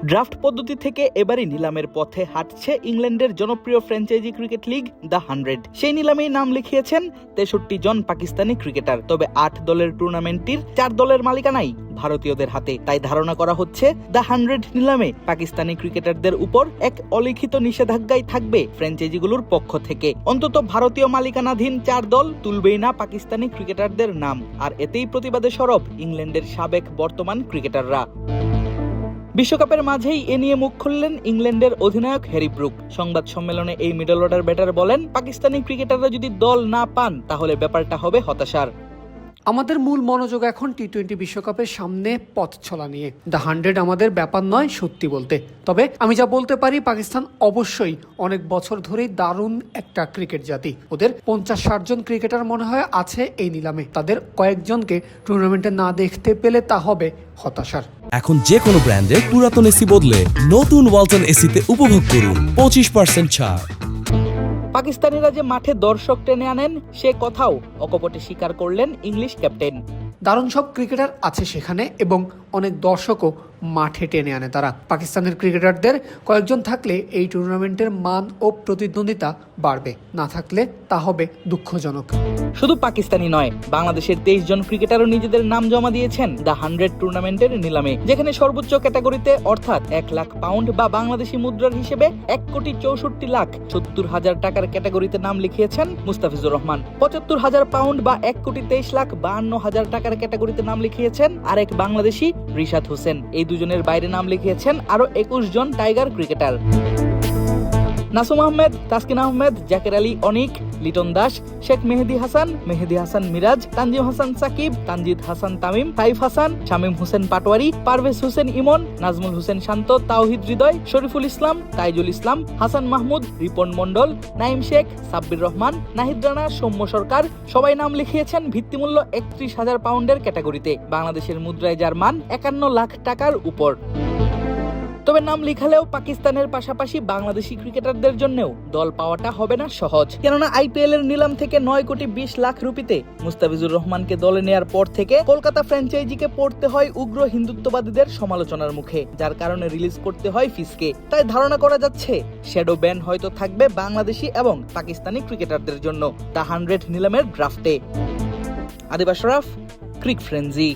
Draft পদ্ধতি থেকে এবারই নিলামের পথে হাঁটছে ইংল্যান্ডের জনপ্রিয় ফ্র্যাঞ্চাইজি ক্রিকেট লিগ দ্য 100। সেই নিলামেই নাম লিখিয়েছেন 63 জন পাকিস্তানি ক্রিকেটার। তবে 8 দলের টুর্নামেন্টটির 4 দলের মালিকানাই ভারতীয়দের হাতে। তাই ধারণা করা হচ্ছে দ্য 100 নিলামে পাকিস্তানি ক্রিকেটারদের উপর এক অলিখিত নিষেধাজ্ঞাই থাকবে ফ্র্যাঞ্চাইজিগুলোর পক্ষ থেকে। অন্তত ভারতীয় মালিকানাধীন 4 দল তুলবেই না পাকিস্তানি ক্রিকেটারদের নাম। আর এতেই প্রতিবাদে সরব ইংল্যান্ডের সাবেক বর্তমান ক্রিকেটাররা। বিশ্বকাপের মাঝেই এ নিয়ে মুখ খুললেন ইংল্যান্ডের অধিনায়ক হ্যারি ব্রুক। সংবাদ সম্মেলনে এই মিডল অর্ডার ব্যাটার বলেন, পাকিস্তানি ক্রিকেটাররা যদি দল না পান তাহলে ব্যাপারটা হবে হতাশার। আমাদের মূল মনোযোগ এখন টি-20 বিশ্বকাপের সামনে পথ চলা নিয়ে। দ্য 100 আমাদের ব্যাপার নয় সত্যি বলতে। তবে আমি যা বলতে পারি, পাকিস্তান অবশ্যই অনেক বছর ধরেই দারুণ একটা ক্রিকেট জাতি। ওদের 50-60 জন ক্রিকেটার মনে হয় আছে এই নিলামে। তাদের কয়েকজনকে টুর্নামেন্টে না দেখতে পেলে তা হবে হতাশার। এখন যে কোনো ব্র্যান্ডের পুরাতন এসি বদলে নতুন ওয়ালটন এসিতে উপভোগ করুন 25% ছাড়। পাকিস্তানিরা যে মাঠে দর্শক টেনে আনেন সে কথাও অকপটে স্বীকার করলেন ইংলিশ ক্যাপ্টেন। দারুণ সব ক্রিকেটার আছে সেখানে এবং অনেক দর্শকও মাঠে টেনে আনে তারা। পাকিস্তানের ক্রিকেটারদের কয়েকজন থাকলে এই টুর্নামেন্টের মান ও প্রতিদ্বন্দ্বিতা বাড়বে, না থাকলে তা হবে দুঃখজনক। শুধু পাকিস্তানি নয়, বাংলাদেশের 23 জন ক্রিকেটারও নিজেদের নাম জমা দিয়েছেন দ্য 100 টুর্নামেন্টের নিলামে, যেখানে সর্বোচ্চ ক্যাটাগরিতে অর্থাৎ 1 লাখ পাউন্ড বা বাংলাদেশি মুদ্রার হিসেবে 1,64,70,000 টাকার ক্যাটাগরিতে নাম লিখিয়েছেন মুস্তাফিজুর রহমান। 75,000 পাউন্ড বা 1,23,52,000 টাকার ক্যাটাগরিতে নাম লিখিয়েছেন আরেক বাংলাদেশি রিশাদ হোসেন। এই দুজনের বাইরে নাম লিখিয়েছেন আরো 21 জন টাইগার ক্রিকেটার। নাসুম আহমেদ, তাসকিন আহমেদ, জাকের আলী অনিক, লিটন দাস, শেখ মেহেদী হাসান মিরাজ, তানজিম হাসান সাকিব, তানজিদ হাসান তামিম, সাইফ হাসান, শামীম হোসেন পাটোয়ারি, পারভেজ হোসেন ইমন, নাজমুল হোসেন শান্ত, তাওহিদ হৃদয়, শরীফুল ইসলাম, তাইজুল ইসলাম, হাসান মাহমুদ, রিপন মন্ডল, নাইম শেখ, সাব্বির রহমান, নাহিদ রানা, সৌম্য সরকার সবাই নাম লিখিয়েছেন ভিত্তিমূল্য 31,000 পাউন্ডের ক্যাটাগরিতে, বাংলাদেশের মুদ্রায় যার মান 51 লাখ টাকার উপর। তবে নাম লিখালেও পাকিস্তানের পাশাপাশি বাংলাদেশি ক্রিকেটারদের জন্যও দল পাওয়াটা হবে না সহজ। কেননা আইপিএল এর নিলাম থেকে 9,20,00,000 রুপিতে মুস্তাফিজুর রহমানকে দলে নেয়ার পর থেকে কলকাতা ফ্র্যাঞ্চাইজিকে পড়তে হয় উগ্র হিন্দুত্ববাদীদের সমালোচনার মুখে, যার কারণে রিলিজ করতে হয় ফিসকে। তাই ধারণা করা যাচ্ছে শ্যাডো ব্যান হয়তো থাকবে বাংলাদেশি এবং পাকিস্তানি ক্রিকেটারদের জন্য দ্য 100 নিলামের ড্রাফটে। আদিব আশরাফ, ক্রিক ফ্রেঞ্জি।